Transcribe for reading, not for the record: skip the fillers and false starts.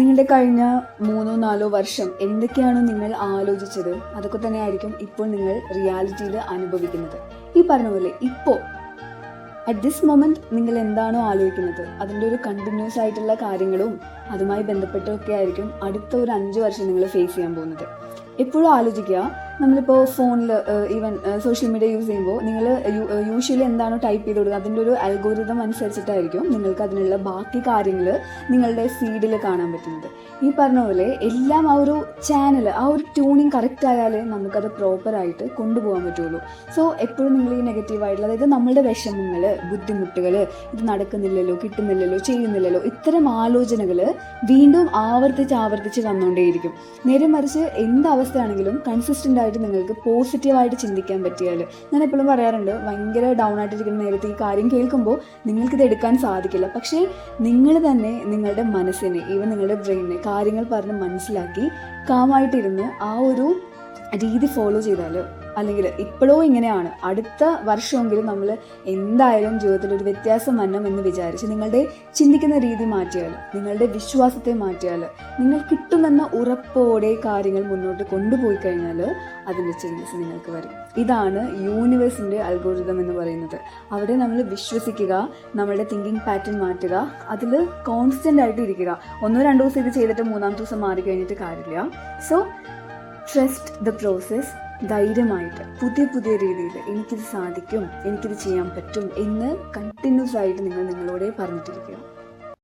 നിങ്ങളുടെ കഴിഞ്ഞ 3-4 വർഷം എന്തൊക്കെയാണോ നിങ്ങൾ ആലോചിച്ചത് അതൊക്കെ തന്നെ ആയിരിക്കും ഇപ്പോൾ നിങ്ങൾ റിയാലിറ്റിയിൽ അനുഭവിക്കുന്നത്. ഈ പറഞ്ഞ പോലെ ഇപ്പോൾ അറ്റ് ദിസ് മൊമെൻറ്റ് നിങ്ങൾ എന്താണോ ആലോചിക്കുന്നത് അതിൻ്റെ ഒരു കണ്ടിന്യൂസ് ആയിട്ടുള്ള കാര്യങ്ങളും അതുമായി ബന്ധപ്പെട്ടൊക്കെ ആയിരിക്കും അടുത്ത ഒരു 5 വർഷം നിങ്ങൾ ഫേസ് ചെയ്യാൻ പോകുന്നത്. എപ്പോഴും ആലോചിക്കുക, നമ്മളിപ്പോൾ ഫോണിൽ ഈവൻ സോഷ്യൽ മീഡിയ യൂസ് ചെയ്യുമ്പോൾ നിങ്ങൾ യൂഷ്വലി എന്താണോ ടൈപ്പ് ചെയ്ത് കൊടുക്കുക അതിൻ്റെ ഒരു അൽഗോരിതം അനുസരിച്ചിട്ടായിരിക്കും നിങ്ങൾക്ക് അതിനുള്ള ബാക്കി കാര്യങ്ങൾ നിങ്ങളുടെ ഫീഡിൽ കാണാൻ പറ്റുന്നത്. ഈ പറഞ്ഞ പോലെ എല്ലാം ആ ഒരു ചാനൽ, ആ ഒരു ട്യൂണിങ് കറക്റ്റ് ആയാലേ നമുക്കത് പ്രോപ്പറായിട്ട് കൊണ്ടുപോകാൻ പറ്റുള്ളൂ. സോ എപ്പോഴും നിങ്ങൾ ഈ നെഗറ്റീവായിട്ടുള്ള, അതായത് നമ്മളുടെ വിഷമങ്ങൾ, ബുദ്ധിമുട്ടുകൾ, ഇത് നടക്കുന്നില്ലല്ലോ, കിട്ടുന്നില്ലല്ലോ, ചെയ്യുന്നില്ലല്ലോ, ഇത്തരം ആലോചനകൾ വീണ്ടും ആവർത്തിച്ച് വന്നുകൊണ്ടേയിരിക്കും. നേരെ മറിച്ച് അവസ്ഥയാണെങ്കിലും കൺസിസ്റ്റൻ്റ് ആയിട്ട് നിങ്ങൾക്ക് പോസിറ്റീവായിട്ട് ചിന്തിക്കാൻ പറ്റിയാൽ, ഞാൻ എപ്പോഴും പറയാറുണ്ട്, ഭയങ്കര ഡൗൺ ആയിട്ടിരിക്കുന്ന നേരത്തെ ഈ കാര്യം കേൾക്കുമ്പോൾ നിങ്ങൾക്കിത് എടുക്കാൻ സാധിക്കില്ല. പക്ഷേ നിങ്ങൾ തന്നെ നിങ്ങളുടെ മനസ്സിനെ, ഈവൻ നിങ്ങളുടെ ബ്രെയിനിനെ കാര്യങ്ങൾ പറഞ്ഞ് മനസ്സിലാക്കി കാമായിട്ടിരുന്ന് ആ ഒരു രീതി ഫോളോ ചെയ്താൽ, അല്ലെങ്കിൽ ഇപ്പോഴോ ഇങ്ങനെയാണ്, അടുത്ത വർഷമെങ്കിലും നമ്മൾ എന്തായാലും ജീവിതത്തിൽ ഒരു വ്യത്യാസം വരണം എന്ന് വിചാരിച്ച് നിങ്ങളുടെ ചിന്തിക്കുന്ന രീതി മാറ്റിയാൽ, നിങ്ങളുടെ വിശ്വാസത്തെ മാറ്റിയാൽ, നിങ്ങൾ കിട്ടുമെന്ന ഉറപ്പോടെ കാര്യങ്ങൾ മുന്നോട്ട് കൊണ്ടുപോയി കഴിഞ്ഞാൽ അതിൻ്റെ ചേഞ്ചസ് നിങ്ങൾക്ക് വരും. ഇതാണ് യൂണിവേഴ്സിൻ്റെ അൽഗോരിതം എന്ന് പറയുന്നത്. അവിടെ നമ്മൾ വിശ്വസിക്കുക, നമ്മളുടെ തിങ്കിങ് പാറ്റേൺ മാറ്റുക, അതിൽ കോൺസ്റ്റൻ്റ് ആയിട്ട് ഇരിക്കുക. 1-2 ദിവസം ഇത് ചെയ്തിട്ട് 3-ാമത്തെ ദിവസം മാറി കഴിഞ്ഞിട്ട് കാര്യമില്ല. So trust the process. ധൈര്യമായിട്ട് പുതിയ രീതിയിൽ എനിക്കിത് സാധിക്കും, എനിക്കിത് ചെയ്യാൻ പറ്റും എന്ന് കണ്ടിന്യൂസ് ആയിട്ട് നിങ്ങളോടേ പറഞ്ഞിട്ടിരിക്കുക.